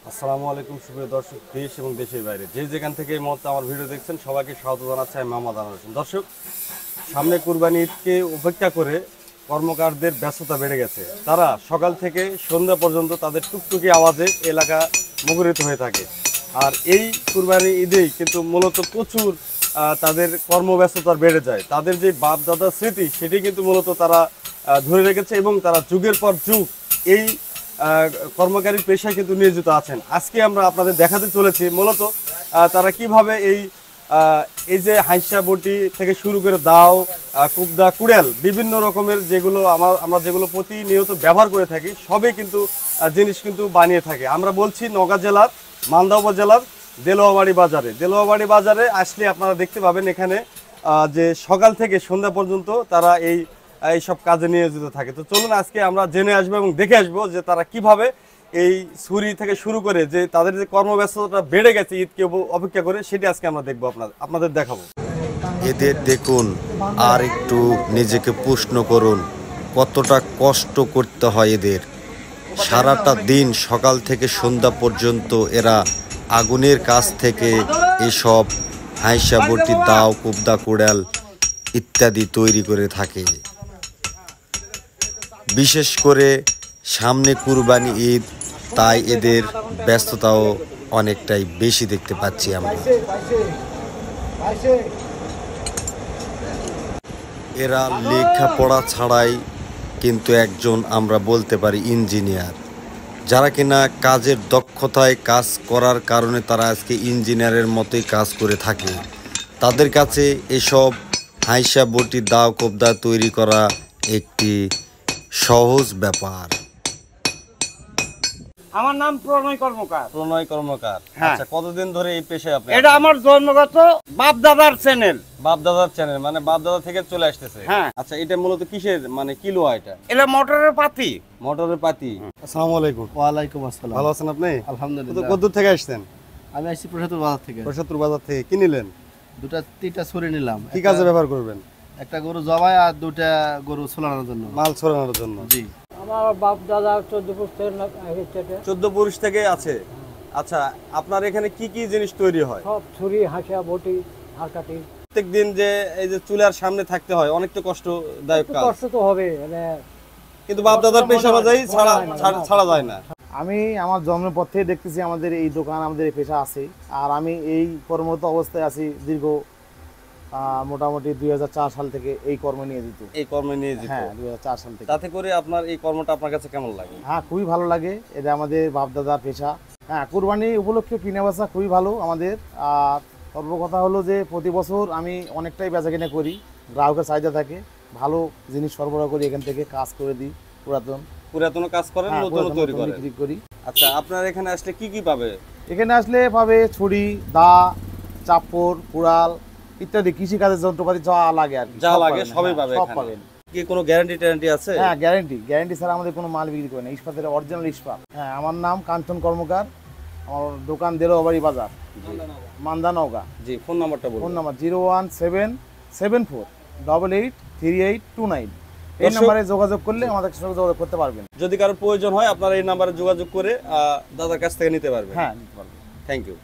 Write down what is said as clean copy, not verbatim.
আসসালামু আলাইকুম সুপ্রিয় দর্শক, দেশ এবং দেশের বাইরে যে যেখান থেকে এই মুহূর্তে আমার ভিডিও দেখছেন সবাইকে স্বাগত জানাচ্ছি। আমি মোহাম্মদ আনোয়ার হোসেন। দর্শক, সামনে কুরবানি ঈদকে উপেক্ষা করে কর্মকারদের ব্যস্ততা বেড়ে গেছে। তারা সকাল থেকে সন্ধ্যা পর্যন্ত তাদের টুকটুকি আওয়াজে এলাকা মুখরিত হয়ে থাকে। আর এই কুরবানি ঈদেই কিন্তু মূলত প্রচুর তাদের কর্মব্যস্ততা বেড়ে যায়। তাদের যে বাপ দাদার স্মৃতি সেটি কিন্তু মূলত তারা ধরে রেখেছে এবং তারা যুগের পর যুগ এই কর্মকারী পেশায় কিন্তু নিয়োজিত আছেন। আজকে আমরা আপনাদের দেখাতে চলেছি মূলত তারা কিভাবে এই যে হাঁসা বটি থেকে শুরু করে দাও, কুকদা, কুড়াল, বিভিন্ন রকমের যেগুলো আমরা যেগুলো প্রতিনিয়ত ব্যবহার করে থাকি সবই কিন্তু জিনিস কিন্তু বানিয়ে থাকে। আমরা বলছি নওগাঁ জেলার মালদা উপজেলার দেলোয়াবাড়ি বাজারে। দেলোয়াবাড়ি বাজারে আসলে আপনারা দেখতে পাবেন এখানে যে সকাল থেকে সন্ধ্যা পর্যন্ত তারা এইসব কাজে নিয়োজিত থাকে। তো চলুন আজকে আমরা জেনে আসবো এবং দেখে আসবো যে তারা কিভাবে এই ছুরি থেকে শুরু করে যে তাদের যে কর্মব্যস্ততা বেড়ে গেছে ঈদকে অপেক্ষা করে, সেটি আজকে আমরা দেখবো, আপনাদের দেখাবো। এদের দেখুন, আর একটু নিজেকে প্রশ্ন করুন কতটা কষ্ট করতে হয় এদের। সারাটা দিন সকাল থেকে সন্ধ্যা পর্যন্ত এরা আগুনের কাছ থেকে এসব হাঁসা বটি, দাও, কুবদা, কুড়াল ইত্যাদি তৈরি করে থাকে। বিশেষ করে সামনে কুরবানি ঈদ, তাই এদের ব্যস্ততাও অনেকটাই বেশি দেখতে পাচ্ছি আমরা। এরা লেখাপড়া ছাড়াই কিন্তু একজন, আমরা বলতে পারি, ইঞ্জিনিয়ার, যারা কিনা কাজের দক্ষতায় কাজ করার কারণে তারা আজকে ইঞ্জিনিয়ারের মতোই কাজ করে থাকে। তাদের কাছে এসব হাঁসা বটি, দাও, কোবদা তৈরি করা একটি সহজ ব্যাপার। আমার নাম প্রণয় কর্মকার। প্রণয় কর্মকার, হ্যাঁ। আচ্ছা, কতদিন ধরে এই পেশায় আপনি? এটা আমার জন্মগত বাপ দাদার চ্যানেল। বাপ দাদার চ্যানেল, মানে বাপ দাদা থেকে চলে আসতেছে। হ্যাঁ। আচ্ছা, এটা মূলত কিসের, মানে কি লোহা এটা? এটা মোটরের পাতি। মোটরের পাতি। আসসালামু আলাইকুম। ওয়ালাইকুম আসসালাম। ভালো আছেন আপনি? আলহামদুলিল্লাহ। কতদূর থেকে আসছেন? আমি আসছি প্রসাদপুর বাজার থেকে। প্রসাদপুর বাজার থেকে কি নিলেন? তিনটা ছুরি নিলাম। কি কাজে ব্যবহার করবেন? একটা গরু জবাই আর দুটা গরু ছোলানোর জন্য। মাল ছড়ানোর জন্য। জি। আমার বাপ দাদা 14 পুরুষ থেকে আছে। আচ্ছা, আপনার এখানে কি কি জিনিস তৈরি হয়? সব ছুরি, হাঁসা, বটি, হাড়কাঠি। প্রত্যেকদিন যে এই যে চুলার সামনে থাকতে হয়, অনেক তো কষ্টদায়ক কাজ, কষ্ট তো হবে, মানে কিন্তু বাপ দাদার পেশা অনুযায়ী ছাড়া যায় না। আমি আমার জন্মের পর থেকে দেখতেছি আমাদের এই দোকান, আমাদের এই পেশা আছে। আর আমি এই কর্মরত অবস্থায় আছি দীর্ঘ মোটামুটি 2004 সাল থেকে এই কর্মে নিয়োজিত। এই কর্মে নিয়োজিত? হ্যাঁ, 2004 সাল থেকে। তাতে করে আপনার এই কর্মটা আপনার কাছে কেমন লাগে? হ্যাঁ, খুবই ভালো লাগে। এটা আমাদের বাপ দাদার পেশা। হ্যাঁ, কুরবানি উপলক্ষে কিনে বেচা খুবই ভালো আমাদের। আর সর্ব কথা হলো যে প্রতি বছর আমি অনেকটাই বেচা কিনে করি, গ্রাহকের চাহিদা থাকে, ভালো জিনিস সরবরাহ করি, এখান থেকে কাজ করে দিই। পুরাতন কাজ করেন, হ্যাঁ, নতুন তৈরি করেন। বিক্রি করি। আচ্ছা, আপনার এখানে আসলে কি কি পাবে? এখানে আসলে পাবে ছুরি, দা, চাপড়, কুড়াল ইত্যাদি কৃষিকাজের যন্ত্রপাতি যা লাগে আর কি, যা সব লাগে পাবেন। সবই হ্যাঁ, পাবে সব এখানে। পাবেন। কি কোনো গ্যারান্টি আছে? হ্যাঁ, গ্যারান্টি ছাড়া আমাদের কোনো মাল বিক্রি করে না। ইস্পাতের অরিজিনাল ইস্পাত। হ্যাঁ, আমার নাম কাঞ্চন কর্মকার। আমার দোকান দেলোয়াবাড়ি বাজার, মান্দা, নওগাঁ। জি, ফোন নাম্বারটা বলুন। Phone number 01774882829। এই নাম্বারে যোগাযোগ করলে আমাদের সঙ্গে যোগাযোগ করতে পারবেন। যদি কারো প্রয়োজন হয় আপনারা এই নাম্বারে যোগাযোগ করে দাদার কাছ থেকে নিতে পারবেন। হ্যাঁ, নিতে পারবেন। Thank you.